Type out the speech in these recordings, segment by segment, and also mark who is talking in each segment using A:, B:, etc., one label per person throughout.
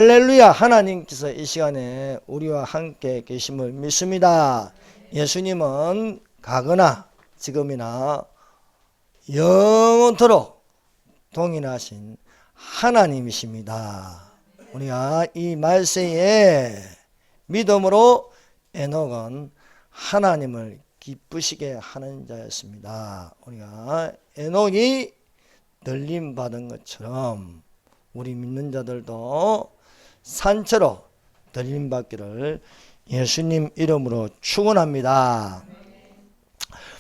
A: 할렐루야. 하나님께서 이 시간에 우리와 함께 계심을 믿습니다. 예수님은 가거나 지금이나 영원토록 동일하신 하나님이십니다. 우리가 이 말세에 믿음으로 에녹은 하나님을 기쁘시게 하는 자였습니다. 우리가 에녹이 들림 받은 것처럼 우리 믿는 자들도 산채로 들림 받기를 예수님 이름으로 축원합니다.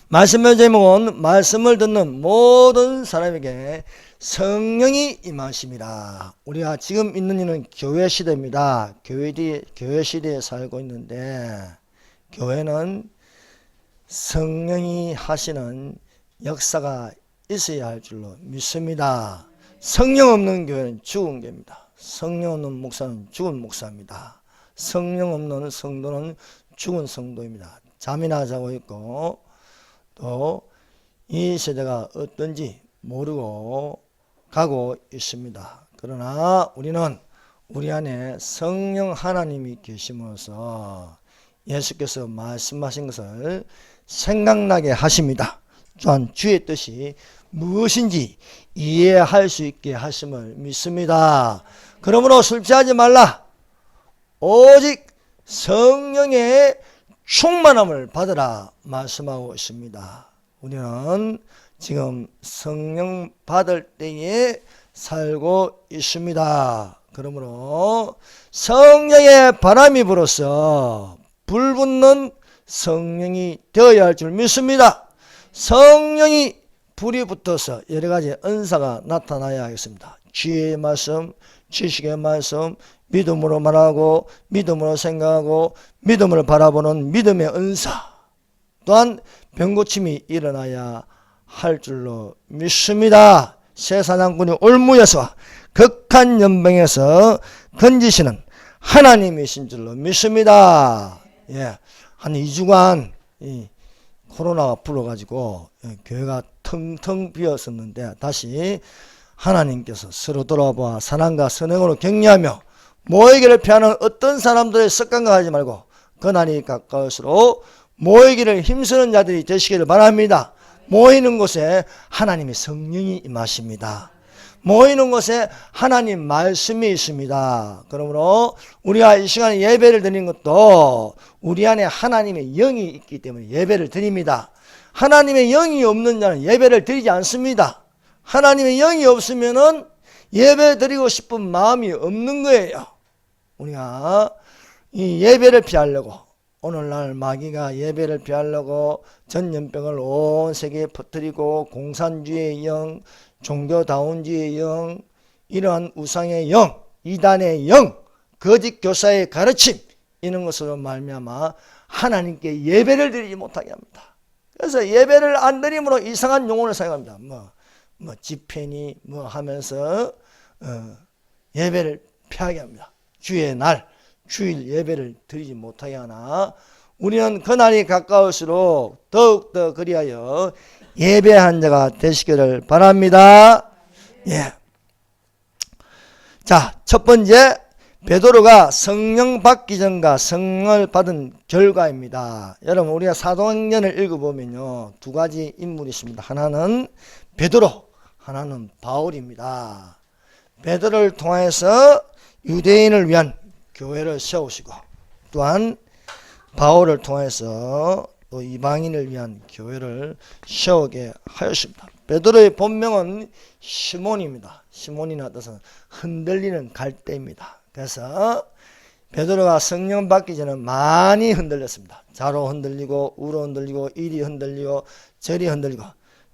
A: 말씀의 제목은 말씀을 듣는 모든 사람에게 성령이 임하심이라. 우리가 지금 있는 이는 교회 시대입니다. 교회 시대에 살고 있는데 교회는 성령이 하시는 역사가 있어야 할 줄로 믿습니다. 성령 없는 교회는 죽은 교회입니다. 성령 없는 목사는 죽은 목사입니다. 성령 없는 성도는 죽은 성도입니다. 잠이나 자고 있고 또 이 세대가 어떤지 모르고 가고 있습니다. 그러나 우리는 우리 안에 성령 하나님이 계심으로써 예수께서 말씀하신 것을 생각나게 하십니다. 또한 주의 뜻이 무엇인지 이해할 수 있게 하심을 믿습니다. 그러므로 술 취하지 말라. 오직 성령의 충만함을 받으라 말씀하고 있습니다. 우리는 지금 성령 받을 때에 살고 있습니다. 그러므로 성령의 바람이 불어서 불붙는 성령이 되어야 할 줄 믿습니다. 성령이 불이 붙어서 여러가지 은사가 나타나야 하겠습니다. 지혜의 말씀, 지식의 말씀, 믿음으로 말하고 믿음으로 생각하고 믿음을 바라보는 믿음의 은사, 또한 병고침이 일어나야 할 줄로 믿습니다. 새 사냥꾼이 올무에서 극한 연병에서 건지시는 하나님이신 줄로 믿습니다. 한 2주간 코로나가 불어가지고 교회가 텅텅 비었었는데 다시 하나님께서 서로 돌아보아 사랑과 선행으로 격려하며 모이기를 피하는 어떤 사람들의 습관과 하지 말고 그날이 가까울수록 모이기를 힘쓰는 자들이 되시기를 바랍니다. 모이는 곳에 하나님의 성령이 임하십니다. 모이는 곳에 하나님 말씀이 있습니다. 그러므로 우리가 이 시간에 예배를 드리는 것도 우리 안에 하나님의 영이 있기 때문에 예배를 드립니다. 하나님의 영이 없는 자는 예배를 드리지 않습니다. 하나님의 영이 없으면은 예배 드리고 싶은 마음이 없는 거예요. 우리가 이 예배를 피하려고 오늘날 마귀가 예배를 피하려고 전염병을 온 세계에 퍼뜨리고 공산주의의 영, 종교다운주의의 영, 이러한 우상의 영, 이단의 영, 거짓 교사의 가르침, 이런 것으로 말미암아 하나님께 예배를 드리지 못하게 합니다. 그래서 예배를 안 드림으로 이상한 용어를 사용합니다. 뭐 집회니 뭐 하면서 예배를 피하게 합니다. 주의 날, 주일 예배를 드리지 못하게 하나 우리는 그날이 가까울수록 더욱더 그리하여 예배한 자가 되시기를 바랍니다. 자, 첫 번째 베드로가 성령 받기 전과 성령을 받은 결과입니다. 여러분 우리가 사도행전을 읽어보면요 두 가지 인물이 있습니다. 하나는 베드로, 하나는 바울입니다. 베드로를 통해서 유대인을 위한 교회를 세우시고 또한 바울을 통해서 또 이방인을 위한 교회를 세우게 하였습니다. 베드로의 본명은 시몬입니다. 시몬이나 뜻은 흔들리는 갈대입니다. 그래서 베드로가 성령 받기 전에 많이 흔들렸습니다. 좌로 흔들리고 우로 흔들리고 이리 흔들리고 저리 흔들리고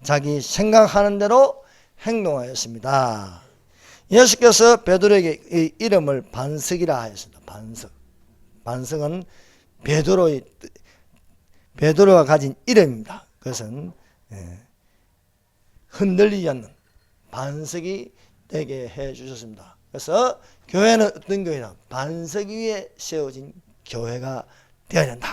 A: 자기 생각하는 대로 행동하였습니다. 예수께서 베드로에게 이 이름을 반석이라 하였습니다. 반석은 베드로가 가진 이름입니다. 그것은 흔들리지 않는 반석이 되게 해 주셨습니다. 그래서 교회는 어떤 교회냐? 반석 위에 세워진 교회가 되어야 된다.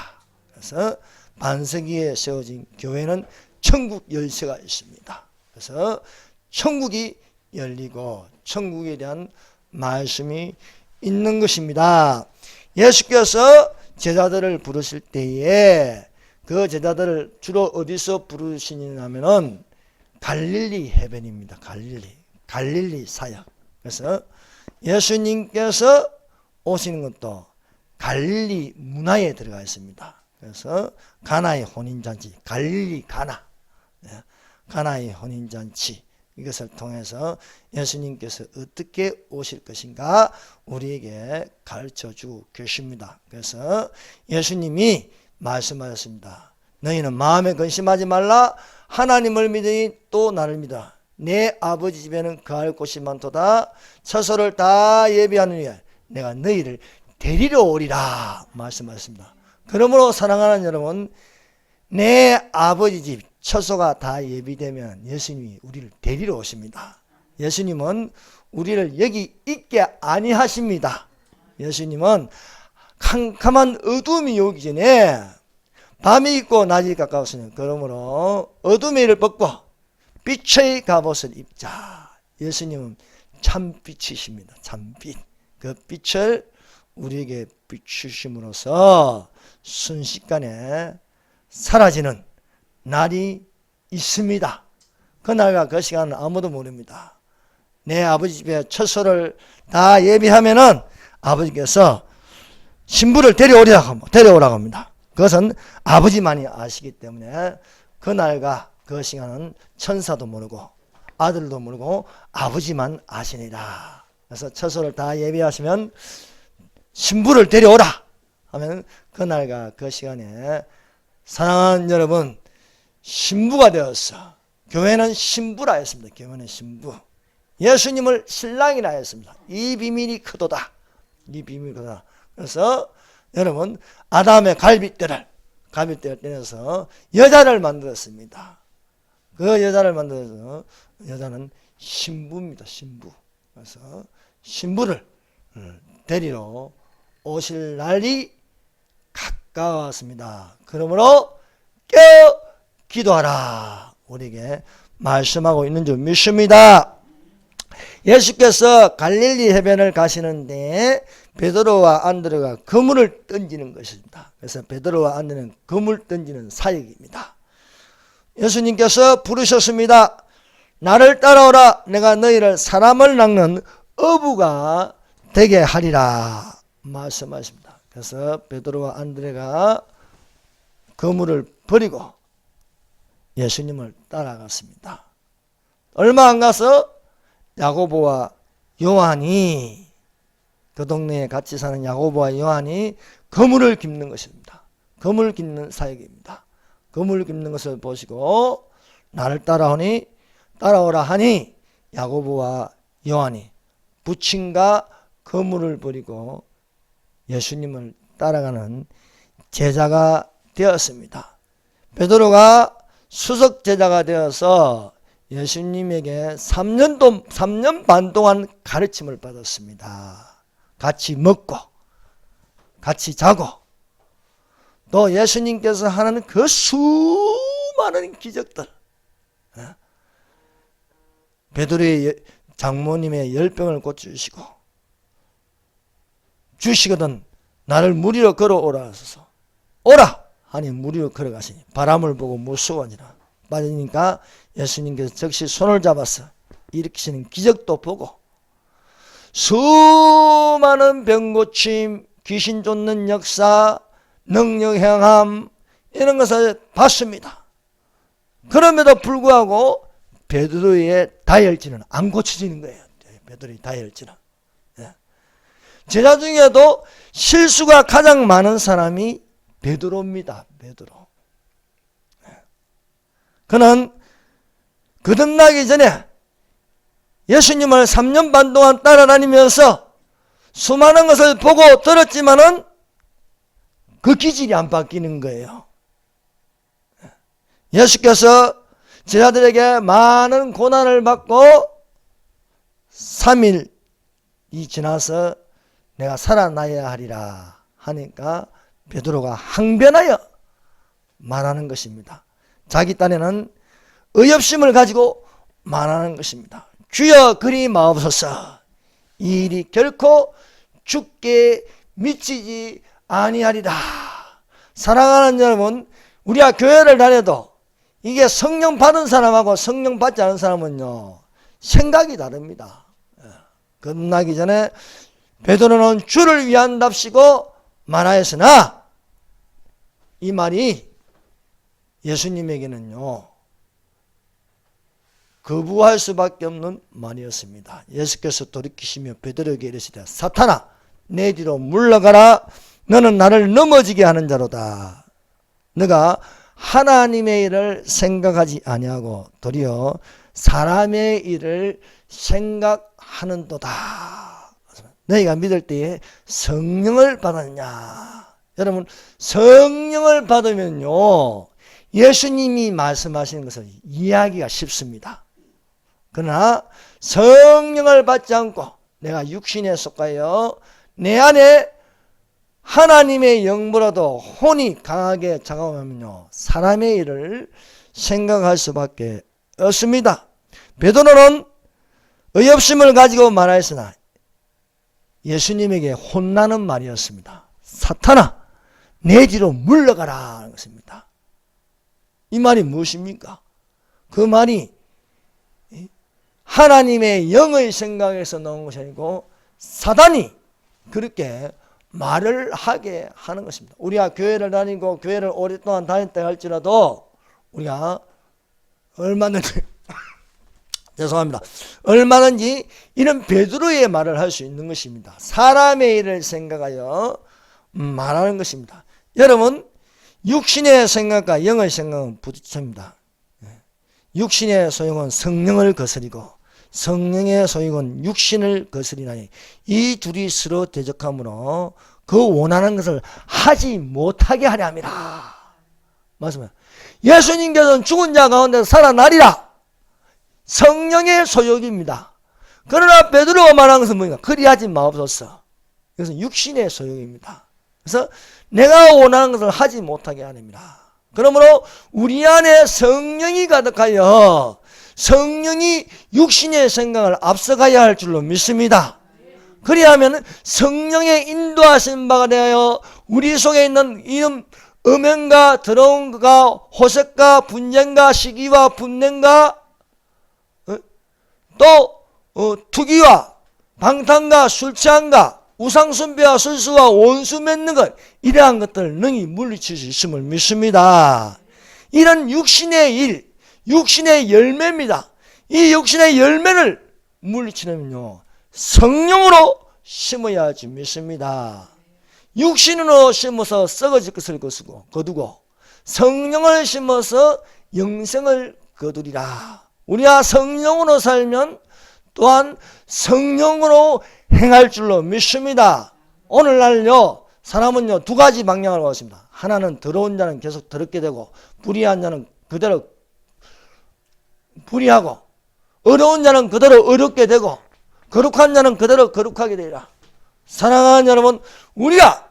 A: 그래서 반석 위에 세워진 교회는 천국 열쇠가 있습니다. 그래서 천국이 열리고 천국에 대한 말씀이 있는 것입니다. 예수께서 제자들을 부르실 때에 그 제자들을 주로 어디서 부르시냐면은 갈릴리 해변입니다. 갈릴리 사역. 그래서 예수님께서 오시는 것도 갈릴리 문화에 들어가 있습니다. 그래서 가나의 혼인잔치, 갈릴리 가나, 가나의 혼인잔치, 이것을 통해서 예수님께서 어떻게 오실 것인가 우리에게 가르쳐주고 계십니다. 그래서 예수님이 말씀하셨습니다. 너희는 마음에 근심하지 말라. 하나님을 믿으니 또 나를 믿어. 내 아버지 집에는 거할 곳이 많도다. 처소를 다 예비하느니 내가 너희를 데리러 오리라 말씀하셨습니다. 그러므로 사랑하는 여러분, 내 아버지 집 처소가 다 예비되면 예수님이 우리를 데리러 오십니다. 예수님은 우리를 여기 있게 아니하십니다. 예수님은 캄캄한 어둠이 오기 전에 밤이 있고 낮이 가까웠으니 그러므로 어둠의 일을 벗고 빛의 갑옷을 입자. 예수님은 참빛이십니다. 참빛. 그 빛을 우리에게 비추심으로써 순식간에 사라지는 날이 있습니다. 그날과 그 시간은 아무도 모릅니다. 내 아버지 집에 처소를 다 예비하면은 아버지께서 신부를 데려오라고 합니다. 그것은 아버지만이 아시기 때문에 그날과 그 시간은 천사도 모르고 아들도 모르고 아버지만 아시니라. 그래서 처소를 다 예비하시면 신부를 데려오라 하면 그날과 그 시간에 사랑하는 여러분, 신부가 되었어. 교회는 신부라 했습니다. 교회는 신부. 예수님을 신랑이라 했습니다. 이 비밀이 크도다. 이 비밀이 크도다. 그래서 여러분, 아담의 갈빗대를 떼어서 여자를 만들었습니다. 그 여자를 만들어서 여자는 신부입니다. 신부. 그래서 신부를 데리러 오실 날이 가까웠습니다. 그러므로 깨어 기도하라. 우리에게 말씀하고 있는 줄 믿습니다. 예수께서 갈릴리 해변을 가시는데 베드로와 안드레가 그물을 던지는 것입니다. 그래서 베드로와 안드레는 그물 던지는 사역입니다. 예수님께서 부르셨습니다. 나를 따라오라. 내가 너희를 사람을 낚는 어부가 되게 하리라 말씀하십니다. 그래서 베드로와 안드레가 그물을 버리고 예수님을 따라갔습니다. 얼마 안 가서 야고보와 요한이, 그 동네에 같이 사는 야고보와 요한이 그물을 깁는 것입니다. 그물 깁는 사역입니다. 그물 깁는 것을 보시고 나를 따라오라 하니 야고보와 요한이 부친과 그물을 버리고 예수님을 따라가는 제자가 되었습니다. 베드로가 수석 제자가 되어서 예수님에게 3년 반 동안 가르침을 받았습니다. 같이 먹고 같이 자고 또 예수님께서 하는 그 수많은 기적들, 베드로의 장모님의 열병을 고쳐주시고 주시거든 나를 물 위로 걸어오라 하소서. 오라 하니 물 위로 걸어가시니 바람을 보고 무서워하니라. 빠지니까 예수님께서 즉시 손을 잡아서 일으키시는 기적도 보고 수많은 병고침, 귀신 쫓는 역사, 능력 행함 이런 것을 봤습니다. 그럼에도 불구하고 베드로의 다혈질은 안 고쳐지는 거예요. 베드로의 다혈질은. 제자 중에도 실수가 가장 많은 사람이 베드로입니다. 베드로. 그는 거듭나기 전에 예수님을 3년 반 동안 따라다니면서 수많은 것을 보고 들었지만은 그 기질이 안 바뀌는 거예요. 예수께서 제자들에게 많은 고난을 받고 3일이 지나서 내가 살아나야 하리라 하니까 베드로가 항변하여 말하는 것입니다. 자기 딴에는 의협심을 가지고 말하는 것입니다. 주여 그리 마옵소서. 이 일이 결코 주께 미치지 아니하리라. 사랑하는 여러분, 우리가 교회를 다녀도 이게 성령 받은 사람하고 성령 받지 않은 사람은요, 생각이 다릅니다. 끝나기 전에 베드로는 주를 위한답시고 말하였으나, 이 말이 예수님에게는요, 거부할 수밖에 없는 말이었습니다. 예수께서 돌이키시며 베드로에게 이르시되, 사탄아, 내 뒤로 물러가라. 너는 나를 넘어지게 하는 자로다. 너가 하나님의 일을 생각하지 아니하고 도리어 사람의 일을 생각하는도다. 너희가 믿을 때에 성령을 받았냐? 여러분, 성령을 받으면요, 예수님이 말씀하시는 것을 이해하기가 쉽습니다. 그러나 성령을 받지 않고 내가 육신에 속하여 내 안에 하나님의 영보라도 혼이 강하게 작용하면요, 사람의 일을 생각할 수밖에 없습니다. 베드로는 의협심을 가지고 말하였으나 예수님에게 혼나는 말이었습니다. 사탄아, 내 뒤로 물러가라 하는 것입니다. 이 말이 무엇입니까? 그 말이 하나님의 영의 생각에서 나온 것이 아니고 사단이 그렇게 말을 하게 하는 것입니다. 우리가 교회를 다니고 교회를 오랫동안 다녔다 할지라도 우리가 얼마든지 죄송합니다. 얼마든지 이런 베드로의 말을 할 수 있는 것입니다. 사람의 일을 생각하여 말하는 것입니다. 여러분, 육신의 생각과 영의 생각은 부딪힙니다. 육신의 소용은 성령을 거스리고 성령의 소용은 육신을 거스리나니 이 둘이 서로 대적하므로 그 원하는 것을 하지 못하게 하려 함이라. 맞습니다. 예수님께서는 죽은 자 가운데서 살아나리라. 성령의 소욕입니다. 그러나 베드로가 말한 것은 뭐냐? 그리하지 마옵소서. 이것은 육신의 소욕입니다. 그래서 내가 원하는 것을 하지 못하게 하느니라. 그러므로 우리 안에 성령이 가득하여 성령이 육신의 생각을 앞서가야 할 줄로 믿습니다. 그리하면 성령의 인도하신 바가 되어 우리 속에 있는 이런 음행과 더러운 것과 호색과 분쟁과 시기와 분냄과 또 투기와 방탕과 술취함과 우상숭배와 술수와 원수 맺는 것, 이러한 것들을 능히 물리칠 수 있음을 믿습니다. 이런 육신의 일, 육신의 열매입니다. 이 육신의 열매를 물리치려면요, 성령으로 심어야 할지 믿습니다. 육신으로 심어서 썩어질 것을 거두고 성령을 심어서 영생을 거두리라. 우리가 성령으로 살면 또한 성령으로 행할 줄로 믿습니다. 오늘날요, 사람은요, 두 가지 방향을 가졌습니다. 하나는 더러운 자는 계속 더럽게 되고 불의한 자는 그대로 불의하고 어려운 자는 그대로 어렵게 되고 거룩한 자는 그대로 거룩하게 되리라. 사랑하는 여러분, 우리가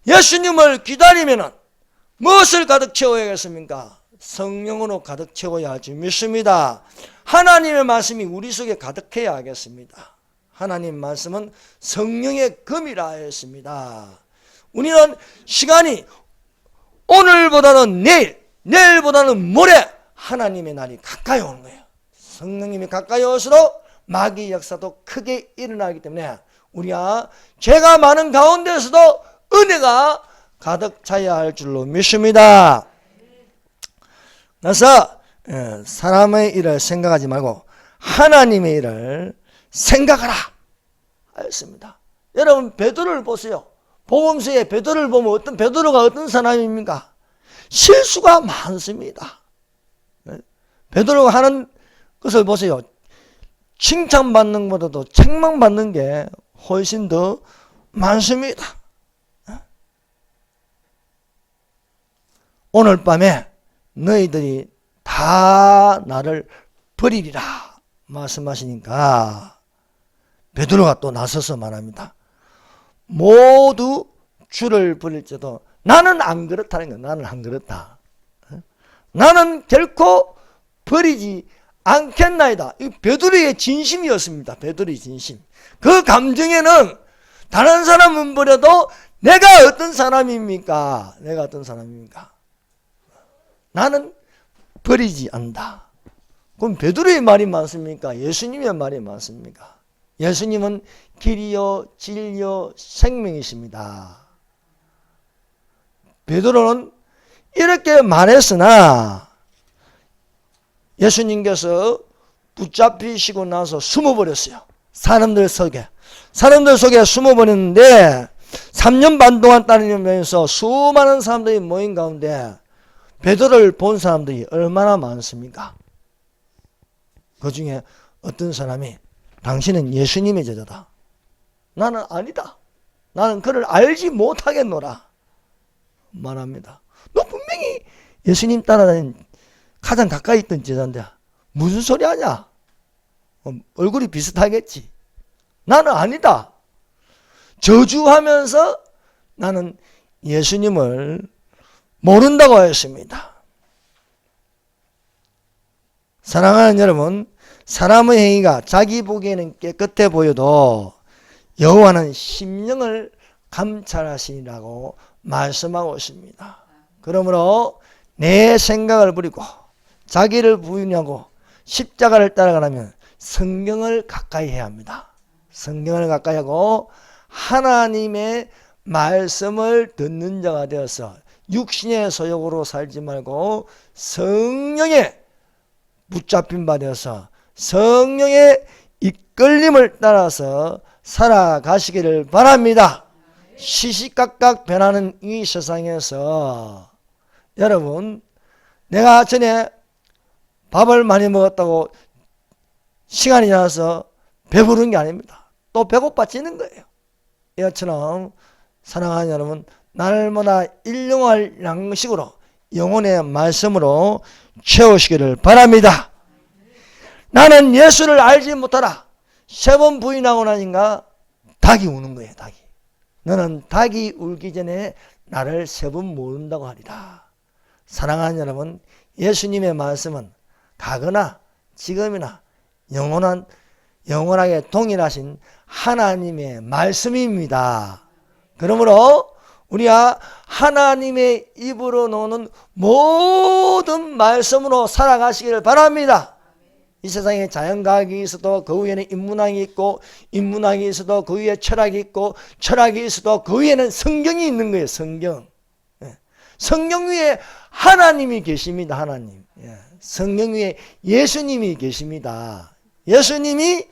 A: 예수님을 기다리면은 무엇을 가득 채워야겠습니까? 성령으로 가득 채워야 할지 믿습니다. 하나님의 말씀이 우리 속에 가득해야 하겠습니다. 하나님 말씀은 성령의 검이라 했습니다. 우리는 시간이 오늘보다는 내일, 내일보다는 모레 하나님의 날이 가까이 오는 거예요. 성령님이 가까이 올수록 마귀 역사도 크게 일어나기 때문에 우리가 죄가 많은 가운데서도 은혜가 가득 차야 할 줄로 믿습니다. 그래서 사람의 일을 생각하지 말고 하나님의 일을 생각하라 하였습니다. 여러분, 베드로를 보세요. 복음서에 베드로를 보면 베드로가 어떤 사람입니까? 실수가 많습니다. 베드로가 하는 것을 보세요. 칭찬받는 것보다도 책망받는 게 훨씬 더 많습니다. 오늘 밤에 너희들이 다 나를 버리리라 말씀하시니까 베드로가 또 나서서 말합니다. 모두 주를 버릴지도 나는 안 그렇다는 거예요. 나는 안 그렇다. 나는 결코 버리지 않겠나이다. 이 베드로의 진심이었습니다. 베드로의 진심. 그 감정에는 다른 사람은 버려도 내가 어떤 사람입니까? 내가 어떤 사람입니까? 나는 버리지 않는다. 그럼 베드로의 말이 많습니까? 예수님의 말이 많습니까? 예수님은 길이요 진리요 생명이십니다. 베드로는 이렇게 말했으나 예수님께서 붙잡히시고 나서 숨어버렸어요. 사람들 속에 숨어버렸는데 3년 반 동안 따르면서 수많은 사람들이 모인 가운데 베드로를 본 사람들이 얼마나 많습니까? 그 중에 어떤 사람이 당신은 예수님의 제자다. 나는 아니다. 나는 그를 알지 못하겠노라 말합니다. 너 분명히 예수님 따라다니는 가장 가까이 있던 제자인데 무슨 소리 하냐? 얼굴이 비슷하겠지. 나는 아니다. 저주하면서 나는 예수님을 모른다고 했습니다. 사랑하는 여러분, 사람의 행위가 자기 보기에는 깨끗해 보여도 여호와는 심령을 감찰하시라고 말씀하고 있습니다. 그러므로 내 생각을 버리고 자기를 부인하고 십자가를 따라가려면 성경을 가까이 해야 합니다. 성경을 가까이 하고 하나님의 말씀을 듣는 자가 되어서 육신의 소욕으로 살지 말고 성령의 붙잡힌 바 되어서 성령의 이끌림을 따라서 살아가시기를 바랍니다. 시시각각 변하는 이 세상에서 여러분, 내가 전에 밥을 많이 먹었다고 시간이 지나서 배부른 게 아닙니다. 또 배고파지는 거예요. 이것처럼 사랑하는 여러분, 날마다 일용할 양식으로 영혼의 말씀으로 채우시기를 바랍니다. 나는 예수를 알지 못하라. 3번 부인하고 나니까 닭이 우는 거예요. 닭이. 너는 닭이 울기 전에 나를 3번 모른다고 하리라. 사랑하는 여러분, 예수님의 말씀은 가거나 지금이나 영원하게 동일하신 하나님의 말씀입니다. 그러므로 우리가 하나님의 입으로 나오는 모든 말씀으로 살아가시기를 바랍니다. 이 세상에 자연과학이 있어도 그 위에는 인문학이 있고, 인문학이 있어도 그 위에 철학이 있고, 철학이 있어도 그 위에는 성경이 있는 거예요. 성경. 성경 위에 하나님이 계십니다. 하나님. 성경 위에 예수님이 계십니다. 예수님이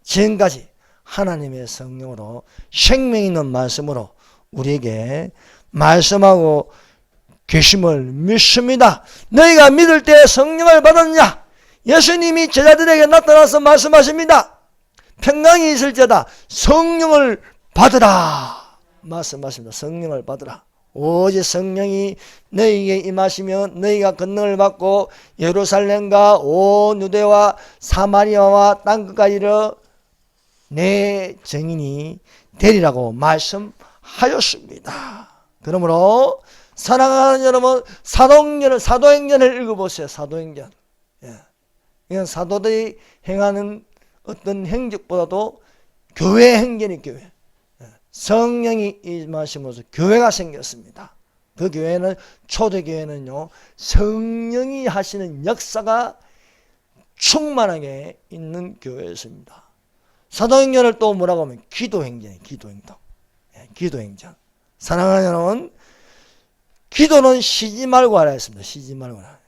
A: 지금까지 하나님의 성령으로 생명 있는 말씀으로 우리에게 말씀하고 계심을 믿습니다. 너희가 믿을 때 성령을 받았느냐? 예수님이 제자들에게 나타나서 말씀하십니다. 평강이 있을지어다 성령을 받으라 말씀하십니다. 성령을 받으라. 오직 성령이 너희에게 임하시며 너희가 권능을 받고 예루살렘과 온 유대와 사마리아와 땅끝까지 이르러 내 증인이 되리라고 말씀하였습니다. 그러므로 사랑하는 여러분, 사도행전을 읽어보세요. 사도행전. 이건 사도들이 행하는 어떤 행적보다도 교회 행전이 교회. 성령이 임하심으로써 교회가 생겼습니다. 그 교회는, 초대교회는요, 성령이 하시는 역사가 충만하게 있는 교회였습니다. 사도행전을 또 뭐라고 하면 기도행전이에요. 기도행전. 사랑하는 여러분, 기도는 쉬지 말고 하라 했습니다. 쉬지 말고 하라.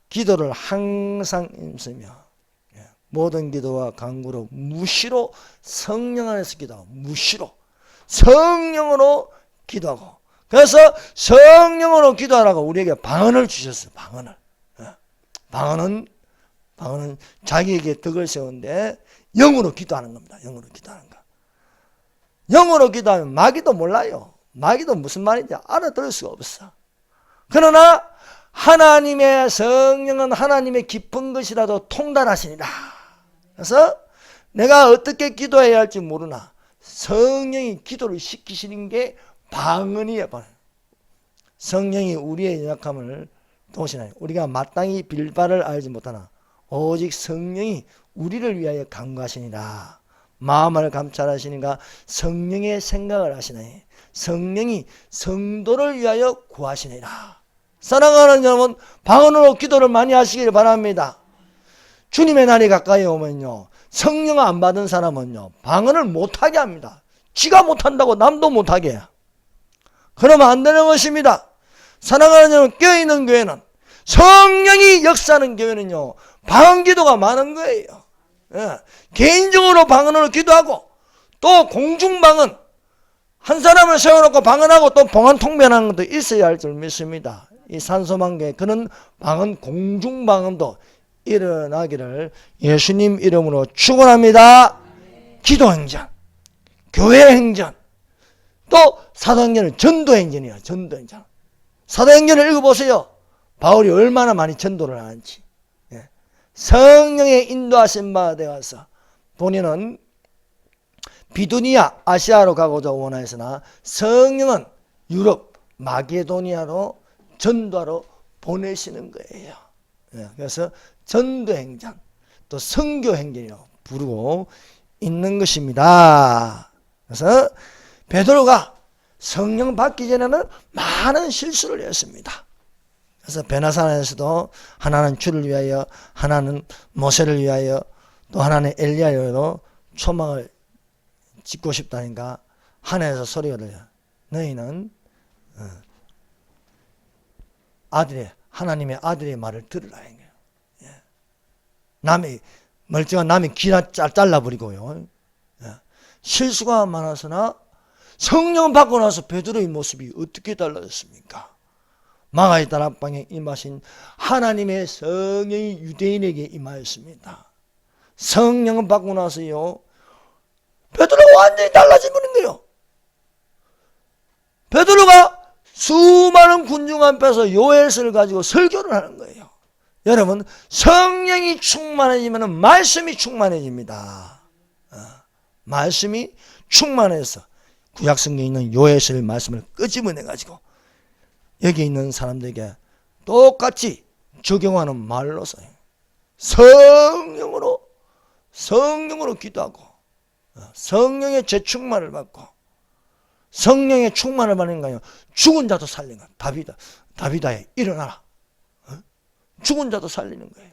A: 기도를 항상 힘쓰며 모든 기도와 간구로 무시로 성령 안에서 기도하고 무시로 성령으로 기도하고, 그래서 성령으로 기도하라고 우리에게 방언을 주셨어요. 방언은 자기에게 덕을 세우는데 영으로 기도하는 겁니다. 영으로 기도하는 거. 영으로 기도하면 마귀도 몰라요. 마귀도 무슨 말인지 알아들을 수가 없어. 그러나 하나님의 성령은 하나님의 깊은 것이라도 통달하시니라. 그래서 내가 어떻게 기도해야 할지 모르나 성령이 기도를 시키시는 게 방언이에요. 성령이 우리의 연약함을 도우시나요? 우리가 마땅히 빌 바를 알지 못하나 오직 성령이 우리를 위하여 간구하시니라 마음을 감찰하시니까 성령의 생각을 하시나니 성령이 성도를 위하여 구하시니라. 사랑하는 여러분, 방언으로 기도를 많이 하시길 바랍니다. 주님의 날이 가까이 오면요, 성령 안 받은 사람은요 방언을 못하게 합니다. 지가 못한다고 남도 못하게 해요. 그러면 안 되는 것입니다. 사랑하는 여러분, 껴있는 교회는, 성령이 역사하는 교회는요 방언 기도가 많은 거예요. 예. 개인적으로 방언으로 기도하고, 또 공중방언, 한 사람을 세워놓고 방언하고 또 봉헌 통변하는 것도 있어야 할 줄 믿습니다. 이 산소망교회 그런 방언, 공중방언도 일어나기를 예수님 이름으로 축원합니다. 기도행전, 교회행전, 또 사도행전은 전도행전이에요. 전도행전. 사도행전을 읽어보세요. 바울이 얼마나 많이 전도를 하는지. 예. 성령의 인도하신 바 되어서 본인은 비두니아, 아시아로 가고자 원하였으나 성령은 유럽, 마게도니아로 전도하러 보내시는 거예요. 예. 그래서 전도행전, 또 선교행전이라고 부르고 있는 것입니다. 그래서 베드로가 성령 받기 전에는 많은 실수를 했습니다. 그래서 베나산에서도 하나는 주를 위하여, 하나는 모세를 위하여, 또 하나는 엘리야로 초막을 짓고 싶다니까 하늘에서 소리가 들려. 너희는 하나님의 아들의 말을 들으라. 남의 멀쩡한 남의 귀나 잘라버리고요. 실수가 많아서나 성령 받고 나서 베드로의 모습이 어떻게 달라졌습니까? 마가의 다락방에 임하신 하나님의 성령이 유대인에게 임하였습니다. 성령을 받고 나서요 베드로가 완전히 달라지는 거예요. 베드로가 수많은 군중 앞에서 요엘서를 가지고 설교를 하는 거예요. 여러분, 성령이 충만해지면 말씀이 충만해집니다. 말씀이 충만해서 구약성경에 있는 요엘서의 말씀을 끄집어내가지고 여기 있는 사람들에게 똑같이 적용하는 말로서 성령으로 기도하고 성령의 재충만을 받고, 성령의 충만을 받는 거예요. 죽은 자도 살리는 거예요. 다비다에 일어나라. 죽은 자도 살리는 거예요.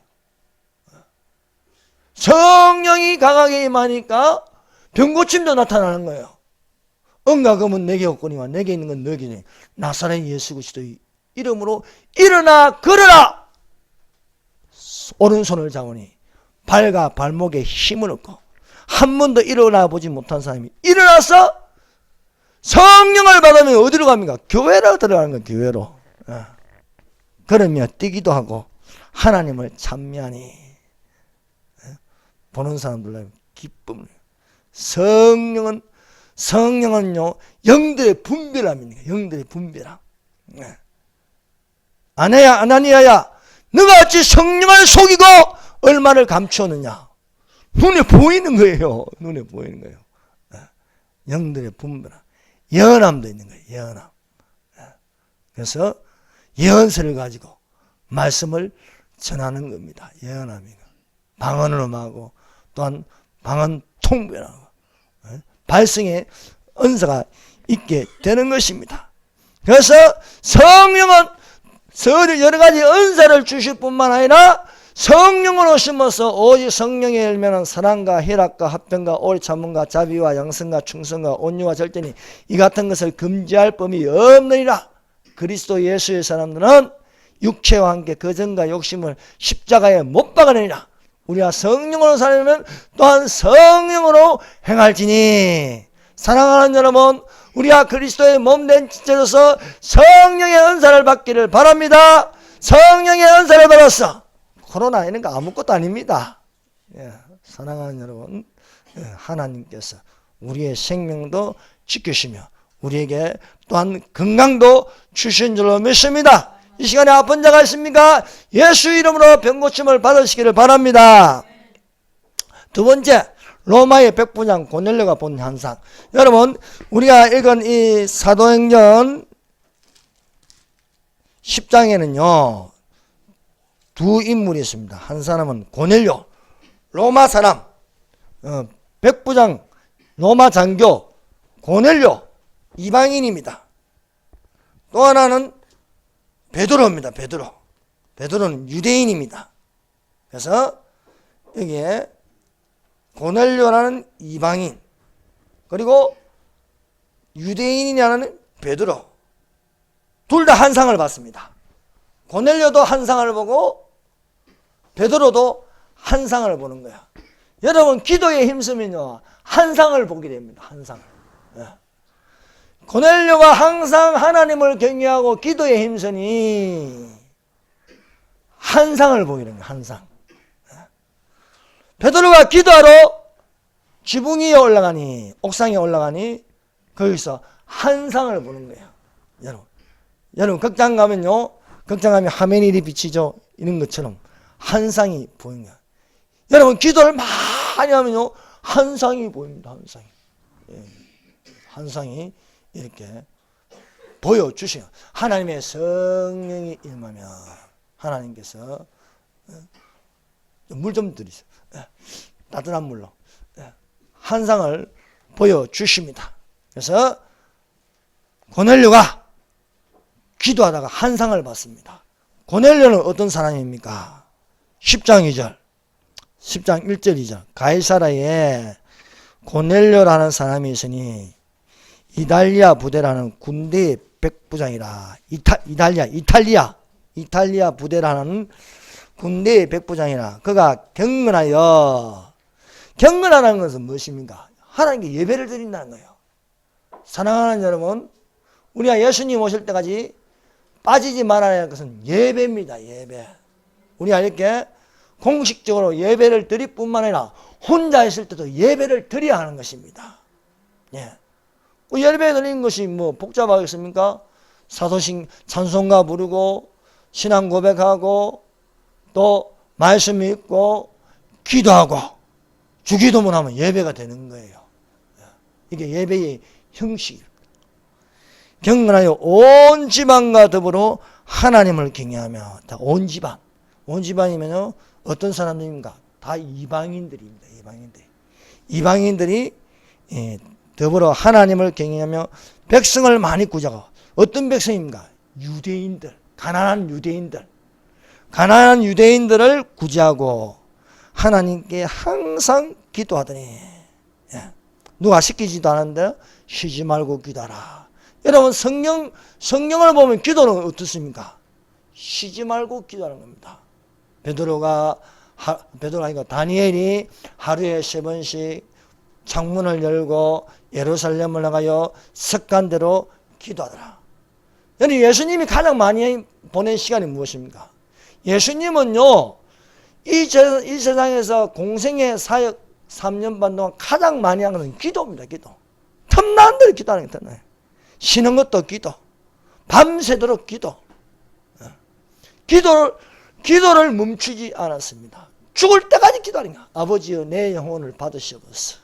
A: 성령이 강하게 임하니까 병고침도 나타나는 거예요. 응가금은 내게 없거니와 내게 있는 건 너희니 나사렛 예수 그리스도의 이름으로 일어나 걸어라. 오른손을 잡으니 발과 발목에 힘을 얻고, 한 번도 일어나 보지 못한 사람이 일어나서 성령을 받으면 어디로 갑니까? 교회로 들어가는 거예요. 교회로. 그러며 뛰기도 하고 하나님을 찬미하니 보는 사람들로 기쁨을. 성령은요 영들의 분별함입니다. 영들의 분별함. 아나니아야, 너가 어찌 성령을 속이고 얼마를 감추었느냐? 눈에 보이는 거예요. 눈에 보이는 거예요. 영들의 분별함. 예언함도 있는 거예요. 예언함. 그래서 예언서를 가지고 말씀을 전하는 겁니다. 예언함이. 방언으로 하고 또한 방언 통변하고 발성의 은사가 있게 되는 것입니다. 그래서 성령은 여러 가지 은사를 주실 뿐만 아니라 성령으로 심어서 오직 성령의 열매는 사랑과 희락과 화평과 오래 참음과 자비와 양성과 충성과 온유와 절제니 이 같은 것을 금지할 법이 없느니라. 그리스도 예수의 사람들은 육체와 함께 거정과 욕심을 십자가에 못 박아내리라. 우리가 성령으로 살려면 또한 성령으로 행할지니. 사랑하는 여러분, 우리가 그리스도의 몸된 지체로서 성령의 은사를 받기를 바랍니다. 성령의 은사를 받았어. 코로나에는 아무것도 아닙니다. 사랑하는 여러분, 하나님께서 우리의 생명도 지키시며 우리에게 또한 건강도 주신 줄로 믿습니다. 이 시간에 아픈 자가 있습니까? 예수 이름으로 병고침을 받으시기를 바랍니다. 두 번째, 로마의 백부장 고넬료가 본 현상. 여러분, 우리가 읽은 이 사도행전 10장에는요 두 인물이 있습니다. 한 사람은 고넬료, 로마 사람, 백부장 로마 장교 고넬료 이방인입니다. 또 하나는 베드로입니다. 베드로는 유대인입니다. 그래서 여기에 고넬료라는 이방인, 그리고 유대인이라는 베드로, 둘 다 한 상을 받습니다. 고넬료도 한 상을 보고 베드로도 한 상을 보는 거야. 여러분, 기도에 힘쓰면요 한 상을 보게 됩니다. 한 상을. 고넬료가 항상 하나님을 경외하고 기도에 힘쓰니 한 상을 보게 됩니다. 한 상. 베드로가 기도하러 지붕 위에 올라가니, 옥상에 올라가니 거기서 한 상을 보는 거예요. 여러분 극장 가면요, 극장 가면 화면이 비치죠. 이런 것처럼 한 상이 보이는 거예요. 여러분, 기도를 많이 하면요 한 상이 보입니다. 한 상이. 한 상이 이렇게 보여주시요. 하나님의 성령이 임하면 하나님께서 물 좀 드리세요. 따뜻한 물로 한 상을 보여주십니다. 그래서 고넬료가 기도하다가 한 상을 받습니다. 고넬료는 어떤 사람입니까? 10장 2절, 10장 1절 2절. 가이사라에 고넬료라는 사람이 있으니 이달리아 부대라는 군대의 백부장이라. 이탈리아 부대라는 군대의 백부장이라. 그가 경건하는 것은 무엇입니까? 하나님께 예배를 드린다는 거예요. 사랑하는 여러분, 우리가 예수님 오실 때까지 빠지지 말아야 할 것은 예배입니다. 예배. 우리가 이렇게 공식적으로 예배를 드릴 뿐만 아니라 혼자 있을 때도 예배를 드려야 하는 것입니다. 예. 예배 드리는 것이 뭐 복잡하겠습니까? 사도신 찬송가 부르고 신앙 고백하고 또 말씀 읽고 기도하고 주기도문 하면 예배가 되는 거예요. 이게 예배의 형식입니다. 경건하여 온 지방과 더불어 하나님을 경외하며. 온 지방이면요 어떤 사람들입니까? 다 이방인들입니다. 이방인들이 더불어 하나님을 경외하며 백성을 많이 구제하고. 어떤 백성입니까? 유대인들, 가난한 유대인들을 구제하고 하나님께 항상 기도하더니. 누가 시키지도 않았는데 쉬지 말고 기도하라. 여러분, 성경을 보면 기도는 어떻습니까? 쉬지 말고 기도하는 겁니다. 베드로가 아니고 다니엘이 하루에 3번씩 창문을 열고 예루살렘을 나가여 습관대로 기도하더라. 여러분, 예수님이 가장 많이 보낸 시간이 무엇입니까? 예수님은요 이 세상에서 공생의 사역 3년 반 동안 가장 많이 한 것은 기도입니다. 기도. 틈나는 대로 기도하는 게 틈나요. 쉬는 것도 기도, 밤새도록 기도. 기도를 멈추지 않았습니다. 죽을 때까지 기도하는 거야. 아버지여 내 영혼을 받으시옵소서.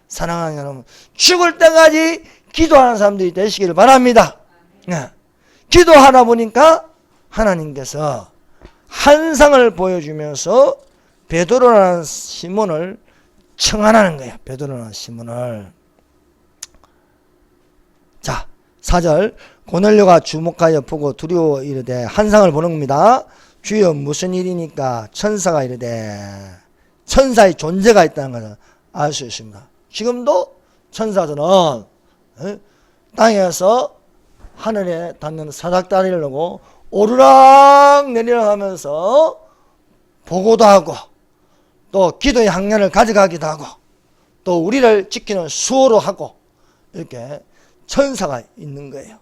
A: 사랑하는 여러분, 죽을 때까지 기도하는 사람들이 되시기를 바랍니다. 기도하다 보니까 하나님께서 한 상을 보여주면서 베드로라는 시몬을 청하는 거예요. 베드로라는 시몬을. 자, 4절. 고넬료가 주목하여 보고 두려워 이르되 한 상을 보는 겁니다. 주여 무슨 일이니까? 천사가 이르되. 천사의 존재가 있다는 것을 알 수 있습니다. 지금도 천사들은 땅에서 하늘에 닿는 사닥다리를 놓고 오르락 내리락 하면서 보고도 하고 또 기도의 학년을 가져가기도 하고 또 우리를 지키는 수호로 하고 이렇게 천사가 있는 거예요.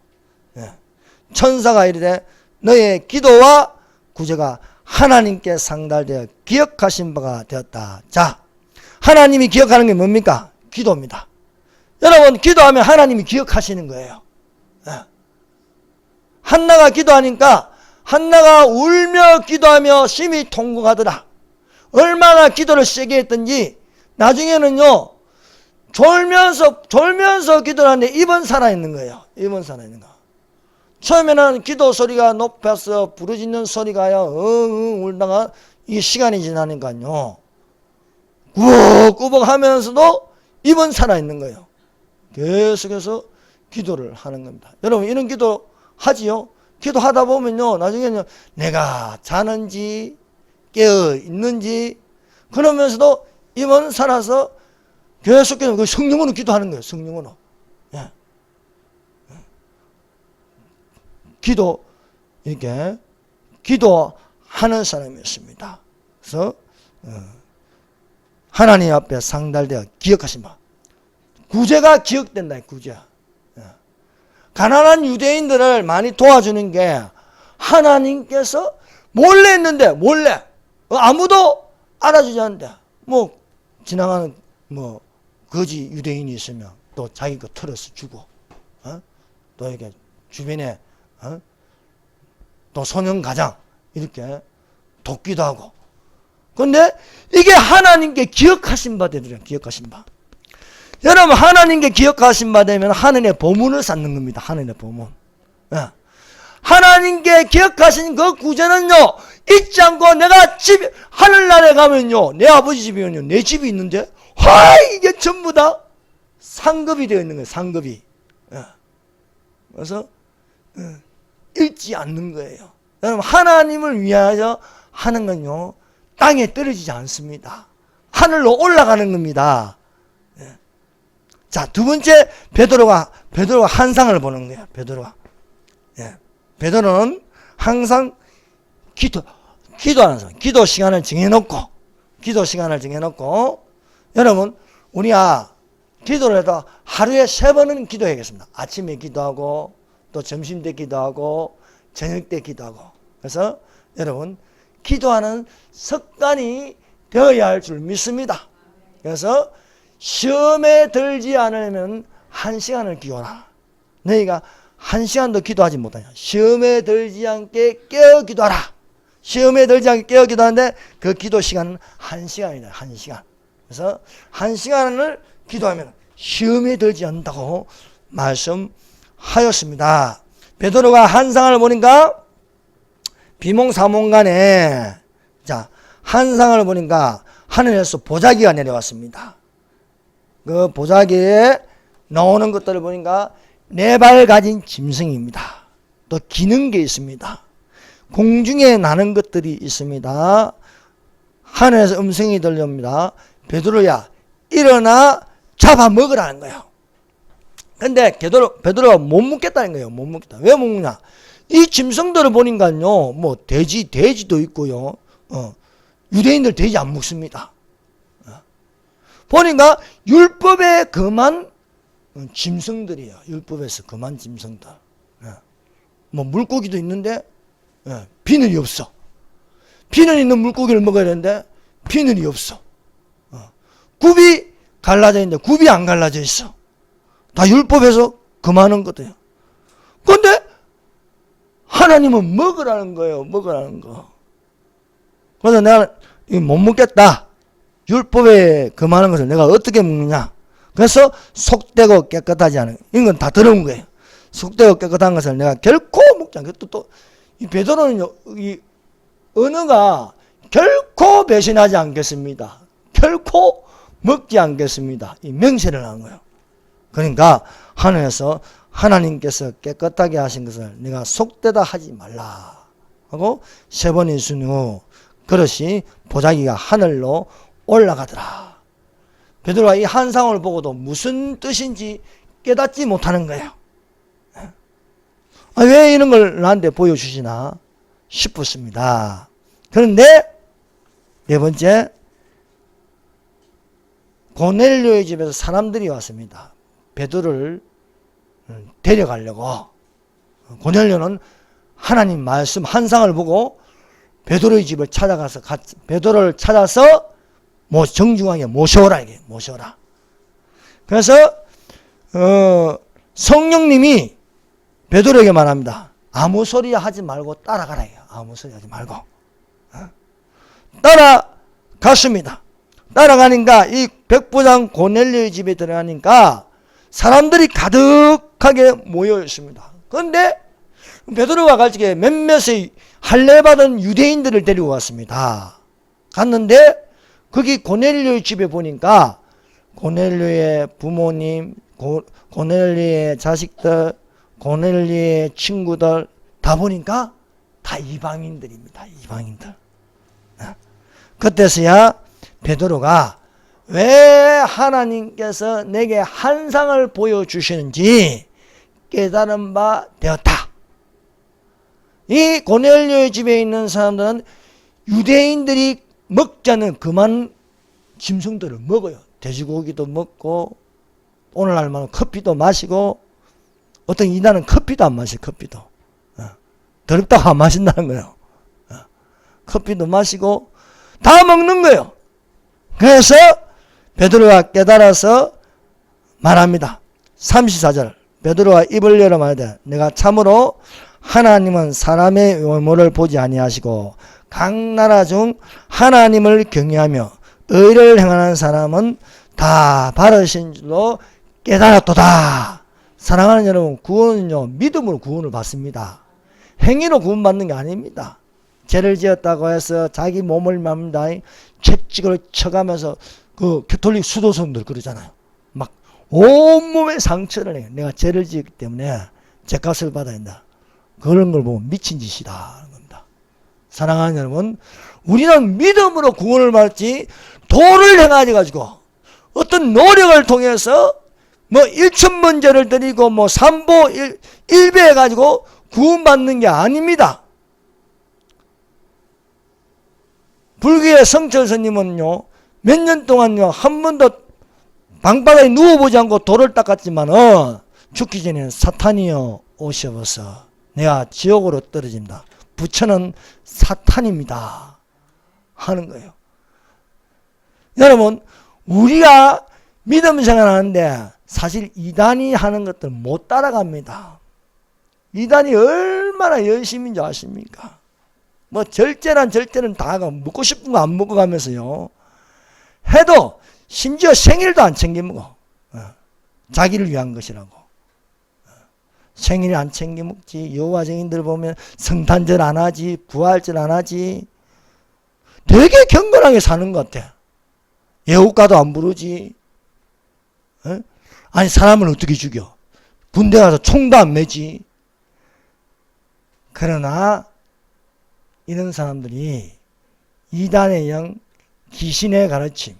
A: 천사가 이르되 너의 기도와 구제가 하나님께 상달되어 기억하신 바가 되었다. 자, 하나님이 기억하는 게 뭡니까? 기도입니다. 여러분, 기도하면 하나님이 기억하시는 거예요. 한나가 기도하니까 한나가 울며 기도하며 심히 통곡하더라. 얼마나 기도를 세게 했던지 나중에는요 졸면서 기도를 하는데 입은 살아있는 거예요. 입은 살아있는 거. 처음에는 기도 소리가 높아서 부르짖는 소리가요 엉엉 울다가 이 시간이 지나니까요 꾸벅꾸벅 하면서도 입은 살아있는 거예요. 계속해서 기도를 하는 겁니다. 여러분 이런 기도 하지요? 기도하다 보면요 나중에는 내가 자는지 깨어 있는지 그러면서도 입은 살아서 계속해서 그 성령으로 기도하는 거예요. 성령으로. 예. 기도 이렇게 기도하는 사람이었습니다. 그래서 하나님 앞에 상달되어 기억하신 바 구제가 기억된다. 구제. 가난한 유대인들을 많이 도와주는 게 하나님께서 몰래 했는데 몰래 아무도 알아주지 않는데 뭐 지나가는 뭐 거지 유대인이 있으면 또 자기 거 털어서 주고 또 이렇게 주변에 또 소년 가장 이렇게 돕기도 하고 그런데 이게 하나님께 기억하신 바 되더라. 기억하신 바. 여러분 하나님께 기억하신 바 되면 하늘의 보문을 쌓는 겁니다. 하늘의 보문. 하나님께 기억하신 그 구제는요 잊지 않고 내가 하늘나라에 가면요 내 아버지 집이면요 내 집이 있는데 이게 전부 다 상급이 되어 있는 거예요. 상급이. 그래서 잃지 않는 거예요. 여러분 하나님을 위하여 하는 건요 땅에 떨어지지 않습니다. 하늘로 올라가는 겁니다. 자, 두 번째 베드로가 환상을 보는 거예요. 베드로는 항상 기도하는 사람. 기도 시간을 정해놓고 여러분 우리가 기도를 해도 하루에 3번은 기도해야겠습니다. 아침에 기도하고 또 점심 때 기도하고 저녁 때 기도하고. 그래서 여러분 기도하는 습관이 되어야 할 줄 믿습니다. 그래서 시험에 들지 않으면 1시간을 기도하라. 너희가 1시간도 기도하지 못하냐. 시험에 들지 않게 깨어 기도하라. 시험에 들지 않게 깨어 기도하는데 그 기도 시간은 1시간이다. 1시간. 그래서 1시간을 기도하면 시험에 들지 않는다고 말씀하였습니다. 베드로가 환상을 보니까 비몽사몽간에 환상을 보니까 하늘에서 보자기가 내려왔습니다. 그 보자기에 나오는 것들을 보니까 4발 가진 짐승입니다. 또 기는 게 있습니다. 공중에 나는 것들이 있습니다. 하늘에서 음성이 들려옵니다. 베드로야 일어나 잡아먹으라는 거예요. 근데 베드로가 못 먹겠다는 거예요. 못 먹겠다. 왜 못 먹냐? 이 짐승들을 보니까요, 뭐 돼지도 있고요. 유대인들 돼지 안 먹습니다. 보니까 율법에 금한 짐승들이에요. 율법에서 금한 짐승들. 뭐 물고기도 있는데 비늘이 없어. 비늘 있는 물고기를 먹어야 되는데 비늘이 없어. 굽이 갈라져 있는데 굽이 안 갈라져 있어. 다 율법에서 금하는 것들이에요. 그런데 하나님은 먹으라는 거예요. 먹으라는 거. 그래서 내가 못 먹겠다. 율법에 금하는 것을 내가 어떻게 먹느냐. 그래서 속되고 깨끗하지 않은 이런 건 다 더러운 거예요. 속되고 깨끗한 것을 내가 결코 먹지 않겠다. 또 이 베드로는 이 언어가 결코 배신하지 않겠습니다. 결코 먹지 않겠습니다. 이 명세를 한 거예요. 그러니까 하늘에서 하나님께서 깨끗하게 하신 것을 내가 속되다 하지 말라 하고 3번이 있은 후 그릇이 보자기가 하늘로 올라가더라. 베드로가 이 환상을 보고도 무슨 뜻인지 깨닫지 못하는 거예요. 왜 이런 걸 나한테 보여주시나 싶었습니다. 그런데 4번째 고넬료의 집에서 사람들이 왔습니다. 베드로를 데려가려고. 고넬료는 하나님 말씀 환상을 보고 베드로의 집을 찾아가서 베드로를 찾아서 정중하게 모셔오라. 이게 모셔오라. 그래서 성령님이 베드로에게 말합니다. 아무 소리 하지 말고 따라가라. 아무 소리 하지 말고. 따라갔습니다. 따라가니까 이 백부장 고넬료의 집에 들어가니까 사람들이 가득하게 모여 있습니다. 그런데 베드로가 갈 적에 몇몇의 할례받은 유대인들을 데리고 왔습니다. 갔는데 거기 고넬료의 집에 보니까 고넬료의 부모님, 고넬료의 자식들, 고넬료의 친구들 다 보니까 다 이방인들입니다. 이방인들. 그때서야 베드로가 왜 하나님께서 내게 환상을 보여주시는지 깨달은 바 되었다. 이 고넬료의 집에 있는 사람들은 유대인들이 먹지 않는 그만 짐승들을 먹어요. 돼지고기도 먹고 오늘날만은 커피도 마시고 어떤 이날은 커피도 안 마셔요. 커피도 더럽다고 안 마신다는 거예요. 커피도 마시고 다 먹는 거예요. 그래서 베드로가 깨달아서 말합니다. 34절 베드로가 입을 열어 말하되 내가 참으로 하나님은 사람의 외모를 보지 아니하시고 각 나라 중 하나님을 경외하며 의를 행하는 사람은 다 바르신 줄로 깨달았도다. 사랑하는 여러분, 구원은요 믿음으로 구원을 받습니다. 행위로 구원받는 게 아닙니다. 죄를 지었다고 해서 자기 몸을 맙니다. 채찍을 쳐가면서 그 캐톨릭 수도성들 그러잖아요. 막 온몸에 상처를 해요. 내가 죄를 지었기 때문에 죄값을 받아야 한다. 그런 걸 보면 미친 짓이다 하는 겁니다. 사랑하는 여러분, 우리는 믿음으로 구원을 받지 도를 행하지 가지고 어떤 노력을 통해서 뭐 1,000번 죄를 드리고 뭐 3보 1배 해가지고 구원받는 게 아닙니다. 불교의 성철 스님은요 몇 년 동안요 한 번도 방바닥에 누워보지 않고 돌을 닦았지만은 죽기 전에는 사탄이요 오셔서 내가 지옥으로 떨어진다. 부처는 사탄입니다 하는 거예요. 여러분, 우리가 믿음 생활하는데 사실 이단이 하는 것들 못 따라갑니다. 이단이 얼마나 열심인지 아십니까? 뭐 절제란 절제는 다 먹고 싶은 거 안 먹고 가면서요 해도 심지어 생일도 안 챙겨 먹어. 자기를 위한 것이라고. 생일 안 챙겨 먹지. 여호와증인들 보면 성탄절 안 하지, 부활절 안 하지. 되게 경건하게 사는 것 같아. 예후가도 안 부르지. 아니 사람을 어떻게 죽여? 군대 가서 총도 안 매지. 그러나 이런 사람들이 이단의 영, 귀신의 가르침,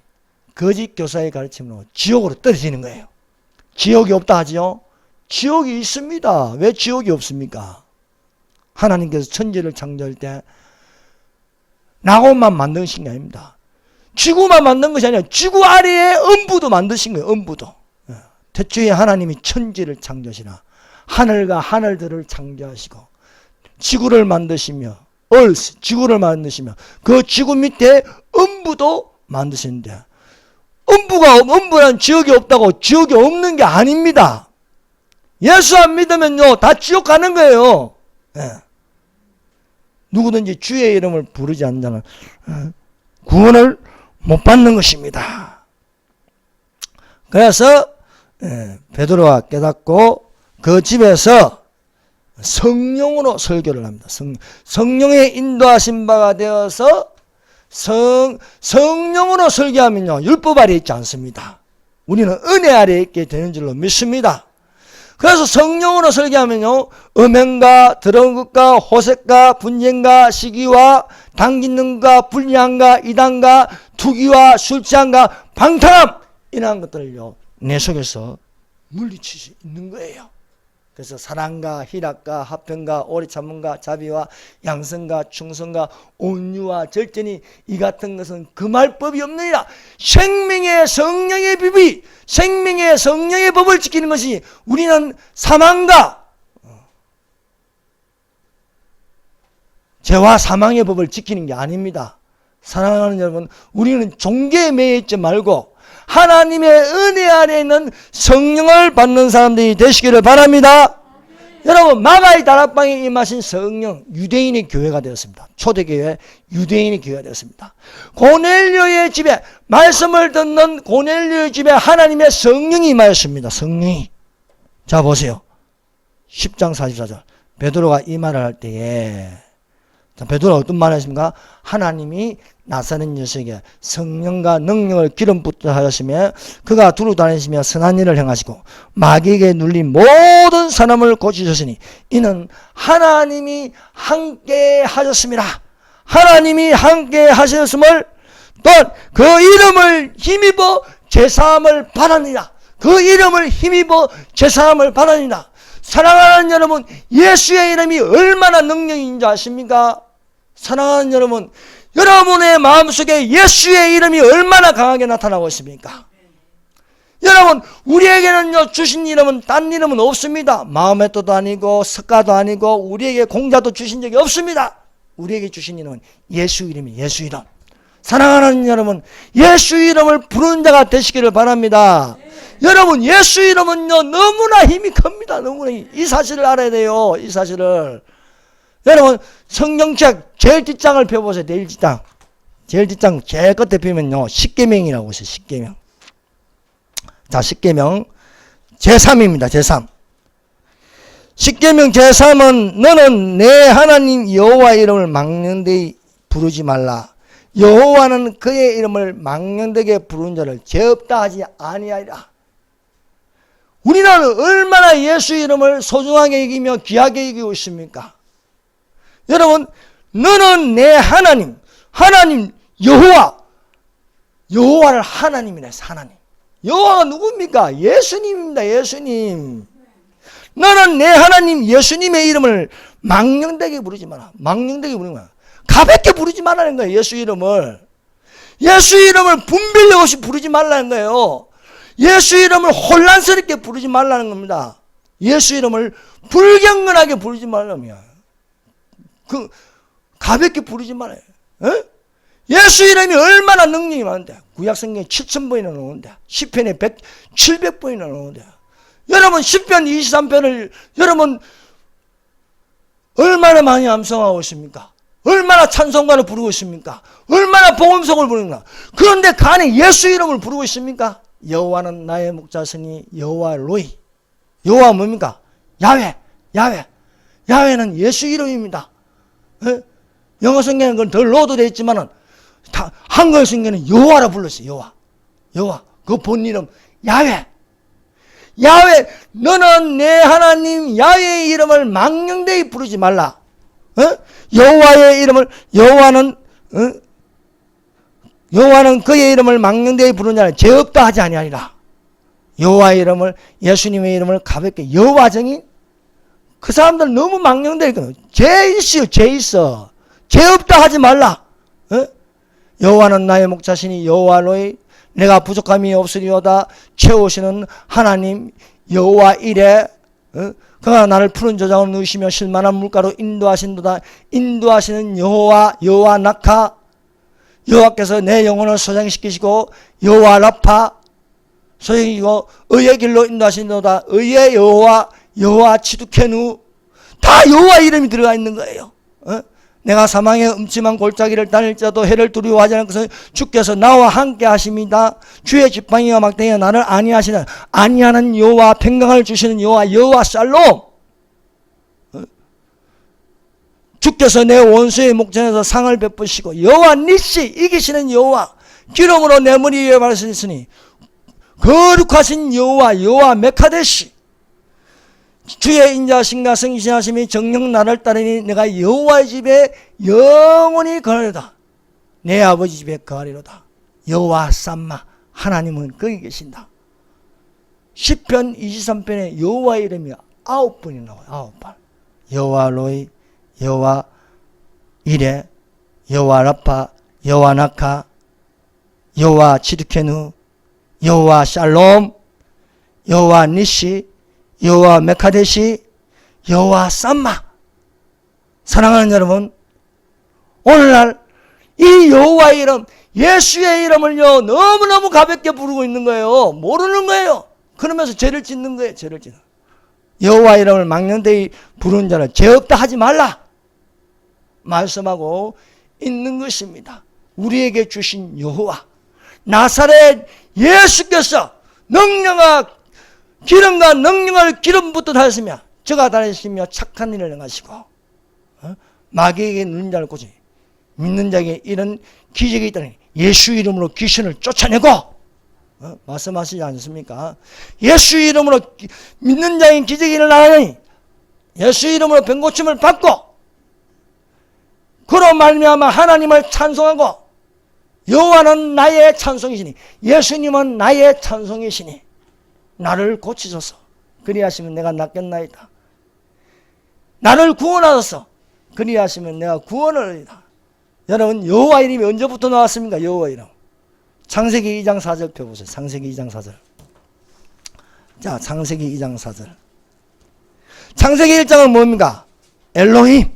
A: 거짓 교사의 가르침으로 지옥으로 떨어지는 거예요. 지옥이 없다 하지요? 지옥이 있습니다. 왜 지옥이 없습니까? 하나님께서 천지를 창조할 때 낙원만 만드신 게 아닙니다. 지구만 만든 것이 아니라 지구 아래에 음부도 만드신 거예요. 음부도. 태초에 하나님이 천지를 창조하시나 하늘과 하늘들을 창조하시고 지구를 만드시며 지구를 만드시며 그 지구 밑에 음부도 만드시는데 음부란 지옥이 없다고 지옥이 없는 게 아닙니다. 예수 안 믿으면요 다 지옥 가는 거예요. 누구든지 주의 이름을 부르지 않는 자는 구원을 못 받는 것입니다. 그래서 베드로가 깨닫고 그 집에서 성령으로 설교를 합니다. 성령의 인도하신 바가 되어서 성령으로 설교하면요 율법 아래에 있지 않습니다. 우리는 은혜 아래에 있게 되는 줄로 믿습니다. 그래서 성령으로 설교하면요 음행과 더러운 것과 호색과 분쟁과 시기와 당짓는과 불량과 이단과 투기와 술취함과 방탕함 이러한 것들을요 내 속에서 물리칠 수 있는 거예요. 그래서 사랑과 희락과 화평과 오래 참음과 자비와 양성과 충성과 온유와 절제니 이 같은 것은 금할 법이 없느니라. 생명의 성령의 법이 생명의 성령의 법을 지키는 것이 우리는 사망과 죄와 사망의 법을 지키는 게 아닙니다. 사랑하는 여러분, 우리는 종교에 매여 있지 말고 하나님의 은혜 안에 있는 성령을 받는 사람들이 되시기를 바랍니다. 여러분, 마가의 다락방에 임하신 성령, 유대인의 교회가 되었습니다. 초대교회, 유대인의 교회가 되었습니다. 고넬료의 집에, 말씀을 듣는 고넬료의 집에 하나님의 성령이 임하였습니다. 성령이. 자, 보세요. 10장 44절. 베드로가 이 말을 할 때에 자, 베드로가 어떤 말을 했습니까? 하나님이 나사렛 녀석에게 성령과 능력을 기름 붓게 하였으며 그가 두루 다니시며 선한 일을 행하시고 마귀에게 눌린 모든 사람을 고치셨으니 이는 하나님이 함께 하셨습니다. 하나님이 함께 하셨음을 또한 그 이름을 힘입어 제사함을 받았느니라. 그 이름을 힘입어 제사함을 받았느니라. 사랑하는 여러분, 예수의 이름이 얼마나 능력인지 아십니까? 사랑하는 여러분, 여러분의 마음속에 예수의 이름이 얼마나 강하게 나타나고 있습니까? 여러분, 우리에게는요, 주신 이름은 딴 이름은 없습니다. 마음의 뜻도 아니고 석가도 아니고 우리에게 공자도 주신 적이 없습니다. 우리에게 주신 이름은 예수 이름이 예수 이름. 사랑하는 여러분, 예수 이름을 부르는 자가 되시기를 바랍니다. 여러분, 예수 이름은요, 너무나 힘이 큽니다. 너무나 이 사실을 알아야 돼요. 이 사실을. 여러분, 성경책 제일 뒷장을 펴보세요. 제일 뒷장. 제일 뒷장 제일 끝에 펴면요, 십계명이라고 있어요. 십계명. 자, 십계명 제3입니다. 제3. 십계명 제3은 너는 내 하나님 여호와 이름을 망령되이 부르지 말라. 여호와는 그의 이름을 망령되게 부르는 자를 죄 없다 하지 아니하리라. 우리나라는 얼마나 예수 이름을 소중하게 여기며 귀하게 여기고 있습니까? 여러분, 너는 내 하나님, 하나님 여호와를 하나님이라 해서 하나님. 여호와가 누굽니까? 예수님입니다. 예수님. 너는 내 하나님 예수님의 이름을 망령되게 부르지 마라. 망령되게 부르는 거야. 가볍게 부르지 말라는 거예요. 예수 이름을. 예수 이름을 분별 없이 부르지 말라는 거예요. 예수 이름을 혼란스럽게 부르지 말라는 겁니다. 예수 이름을 불경건하게 부르지 말라는 거야. 가볍게 부르지 말아요. 에? 예수 이름이 얼마나 능력이 많은데. 구약성경에 7,000번이나 나오는데. 시편에 700번이나 나오는데. 여러분, 시편 23편을 여러분 얼마나 많이 암송하고 있습니까? 얼마나 찬송가를 부르고 있습니까? 얼마나 복음성을 부르는가? 그런데 간에 예수 이름을 부르고 있습니까? 여호와는 나의 목자시니 여호와 로이. 여호와 뭡니까? 야훼. 야훼는 예수 이름입니다. 에? 영어 성경에는 그건 덜 로도 되어 있지만은 한글 성경에는 여호와라 불렀어요. 여호와. 그 본 이름 야훼. 너는 내 하나님 야훼의 이름을 망령되이 부르지 말라. 여호와의 이름을 여호와는 그의 이름을 망령되이 부르는 자는 죄 없다 하지 아니하리라. 여호와의 이름을 예수님의 이름을 가볍게 여호와 정인 그 사람들 너무 망령되이 죄 있어. 죄 없다 하지 말라. 여호와는 나의 목자시니 여호와 로이 내가 부족함이 없으리오다. 채우시는 하나님 여호와 이래. 그가 나를 푸른 저장을 누시며 실만한 물가로 인도하신도다. 인도하시는 여호와 낙하. 여호와께서 내 영혼을 소장시키시고 여호와 라파 소장이고 의의 길로 인도하신도다. 의의 여호와 치두케누. 다 여호와 이름이 들어가 있는 거예요. 내가 사망의 음침한 골짜기를 다닐지라도 해를 두려워하지 않을 것은 주께서 나와 함께 하십니다. 주의 지팡이와 막대기가 나를 아니하는 여호와, 평강을 주시는 여호와 샬롬. 주께서 내 원수의 목전에서 상을 베푸시고 여호와 니시, 이기시는 여호와, 기름으로 내 머리 위에 바르시니 거룩하신 여호와 메카데시. 주의 인자하심과 성실하심이 정녕 나를 따르니 내가 여호와의 집에 영원히 거하리로다. 내 아버지 집에 거하리로다. 여호와 쌈마. 하나님은 거기 계신다. 시편 23편에 여호와의 이름이 9번이 나와요. 9번. 여호와 로이, 여호와 이레, 여호와 라파, 여호와 나카, 여호와 치두케누, 여호와 샬롬, 여호와 니시, 여호와 메카데시, 여호와 쌈마. 사랑하는 여러분, 오늘날 이 여호와의 이름, 예수의 이름을요 너무너무 가볍게 부르고 있는 거예요. 모르는 거예요. 그러면서 죄를 짓는 거예요. 죄를 짓는. 여호와 이름을 망령되이 부르는 자는 죄 없다 하지 말라 말씀하고 있는 것입니다. 우리에게 주신 여호와 나사렛 예수께서 기름과 능력을 기름 붓듯 하였으며 저가 다니시며 착한 일을 행하시고 마귀에게 눌린 자를 고치 믿는 자에게 이런 기적이 있다니 예수 이름으로 귀신을 쫓아내고 말씀하시지 않습니까? 예수 이름으로 믿는 자에게 기적이 일어나니 예수 이름으로 병고침을 받고 그로 말미암아 하나님을 찬송하고 여호와는 나의 찬송이시니 예수님은 나의 찬송이시니 나를 고치소서 그리하시면 내가 낫겠나이다. 나를 구원하소서 그리하시면 내가 구원을 얻으리다. 여러분 여호와 이름이 언제부터 나왔습니까? 여호와 이름 창세기 2장 4절 펴보세요. 창세기 2장 4절. 자, 창세기 2장 4절. 창세기 1장은 뭡니까? 엘로힘.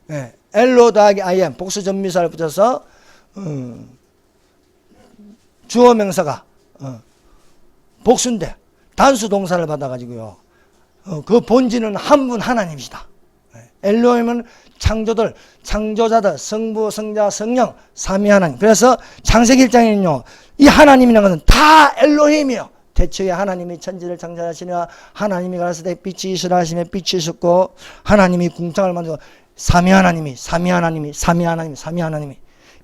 A: 예, 엘로 더하기 아이엠 복수 전미사를 붙여서 주어 명사가 복수인데 단수 동사를 받아가지고요. 그 본질은 한 분 하나님이시다. 엘로힘은 창조들, 창조자들, 성부, 성자, 성령, 삼위 하나님. 그래서 창세기 1장에는요, 이 하나님이라는 것은 다 엘로힘이에요. 태초에 하나님이 천지를 창조하시니와 하나님이 가라사대 빛이 있으라 하시며 빛이 있었고 하나님이 궁창을 만들고 삼위 하나님이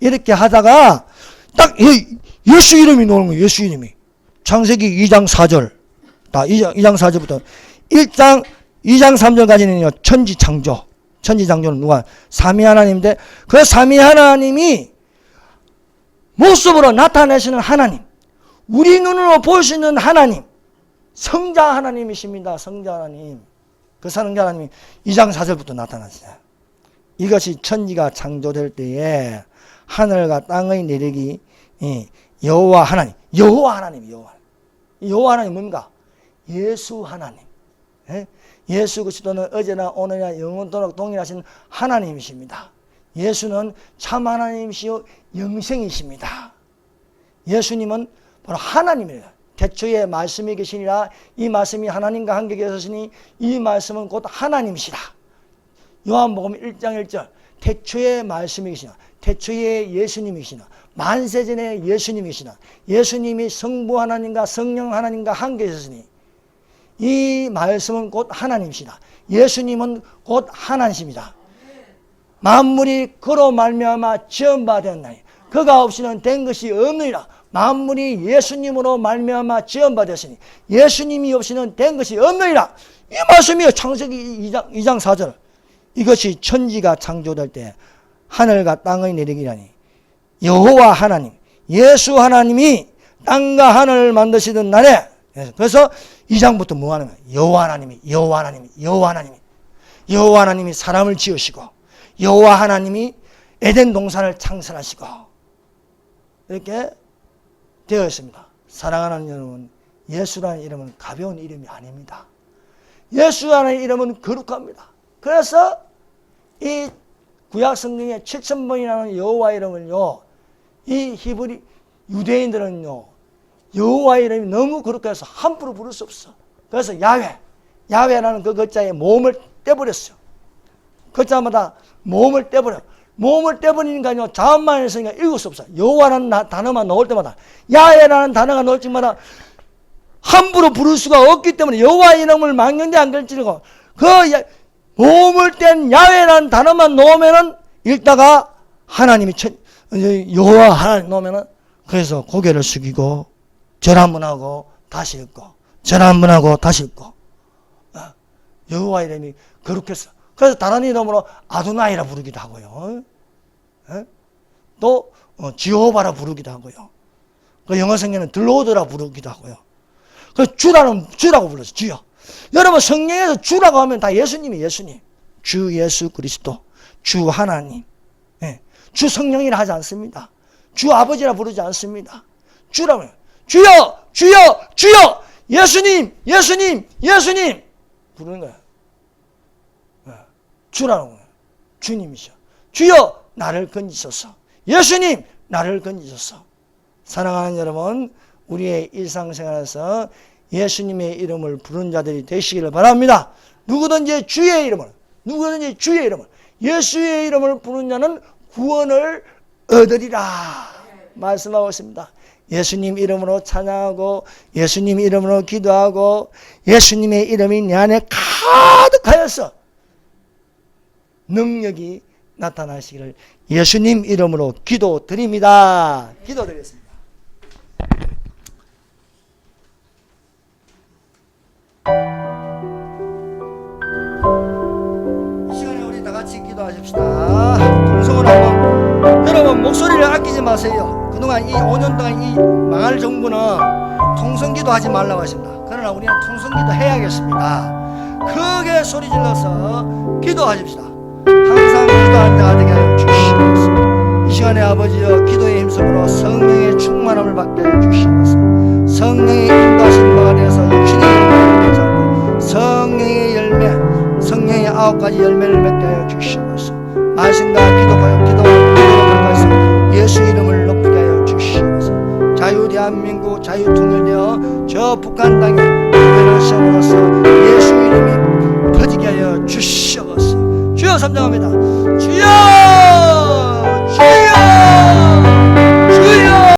A: 이렇게 하다가 딱 예수 이름이 나오는 거예요. 예수 이름이. 창세기 2장 4절. 2장 4절부터 1장 2장 3절까지는요. 천지창조는 누가? 삼위 하나님인데 그 삼위 하나님이 모습으로 나타내시는 하나님, 우리 눈으로 볼 수 있는 하나님, 성자 하나님이십니다. 성자 하나님. 그 성자 하나님이 2장 4절부터 나타났어요. 이것이 천지가 창조될 때에 하늘과 땅의 내력이 여호와 하나님. 여호와 하나님 뭡니까? 예수 하나님. 예수 그리스도는 어제나 오늘이나 영원토록 동일하신 하나님이십니다. 예수는 참 하나님이시요 영생이십니다. 예수님은 바로 하나님입니다. 태초에 말씀이 계시니라 이 말씀이 하나님과 함께 계셨으니 이 말씀은 곧 하나님이시라. 요한복음 1장 1절 태초에 말씀이 계시나 태초에 예수님이시나 만세전에 예수님이시나 예수님이 성부 하나님과 성령 하나님과 함께 계셨으니 이 말씀은 곧 하나님이시다. 예수님은 곧 하나님이십니다. 만물이 그로 말미암아 지음바 되었나니 그가 없이는 된 것이 없느니라. 만물이 예수님으로 말미암아 지음바 되었으니 예수님이 없이는 된 것이 없느니라. 이 말씀이에요. 창세기 2장 4절. 이것이 천지가 창조될 때 하늘과 땅의 내력이라니 여호와 하나님 예수 하나님이 땅과 하늘을 만드시던 날에 그래서 2장부터 뭐 하는 거예요? 여호와 하나님이 사람을 지으시고 여호와 하나님이 에덴 동산을 창설하시고 이렇게 되어 있습니다. 사랑하는 여러분, 예수라는 이름은 가벼운 이름이 아닙니다. 예수라는 이름은 거룩합니다. 그래서 이 구약 성경에 7,000번이라는 여호와 이름을요, 이 히브리 유대인들은요, 여호와 이름이 너무 거룩해서 함부로 부를 수 없어. 그래서 야훼라는 그 글자에 모음을 떼버렸어요. 글자마다 모음을 떼버려. 모음을 떼버리니까요, 자음만 있으니까 읽을 수 없어. 여호와라는 단어만 넣을 때마다, 야훼라는 단어가 넣을 때마다 함부로 부를 수가 없기 때문에 여호와 이름을 망령되 안 걸치고 그 모음을 뗀 야훼라는 단어만 넣으면은 읽다가 하나님이 여호와 하나님 넣으면은 그래서 고개를 숙이고 절 한번 하고 다시 읽고 절 한번 하고 다시 읽고 여호와 이름이 거룩했어. 그래서 다른 이름으로 아도나이라 부르기도 하고요. 또 지호바라 부르기도 하고요. 그 영어 성경에는 들로드라 부르기도 하고요. 그 주라고 불렀어요. 주요. 여러분 성경에서 주라고 하면 다 예수님이 예수님. 주 예수 그리스도, 주 하나님. 주 성령이라 하지 않습니다. 주 아버지라 부르지 않습니다. 주라고 해요. 주여, 주여, 주여, 예수님, 예수님, 예수님 부르는 거예요. 주라는 거예요. 주님이셔. 주여 나를 건지소서. 예수님 나를 건지소서. 사랑하는 여러분, 우리의 일상생활에서 예수님의 이름을 부르는 자들이 되시기를 바랍니다. 누구든지 주의 이름을 예수의 이름을 부르는 자는 구원을 얻으리라 말씀하고 있습니다. 예수님 이름으로 찬양하고 예수님 이름으로 기도하고 예수님의 이름이 내 안에 가득하여서 능력이 나타나시기를 예수님 이름으로 기도드립니다. 기도드리겠습니다. 이 시간에 우리 다 같이 기도하십시다. 동성을 한번, 여러분 목소리를 아끼지 마세요. 그동안 이 5년 동안 이 망할 정부는 통성기도 하지 말라고 하십니다. 그러나 우리는 통성기도 해야겠습니다. 크게 소리 질러서 기도하십시다. 항상 기도하는 자가 되게 하여 주시옵소서. 이 시간에 아버지여 기도의 힘쓰므로 성령의 충만함을 받게 하여 주시옵소서. 성령의 인도하신 바가 되어서 육신의 열매를 맺고 성령의 열매, 성령의 9가지 열매를 맺게 하여 주시옵소서. 말씀과 기도하여 기도하여서 예수 이름을 높이게 하여 주시옵소서. 자유 대한민국 자유 통일되어 저 북한 땅에 교회를 세움으로써 예수 이름이 퍼지게 하여 주시옵소서. 주여 삼정합니다. 주여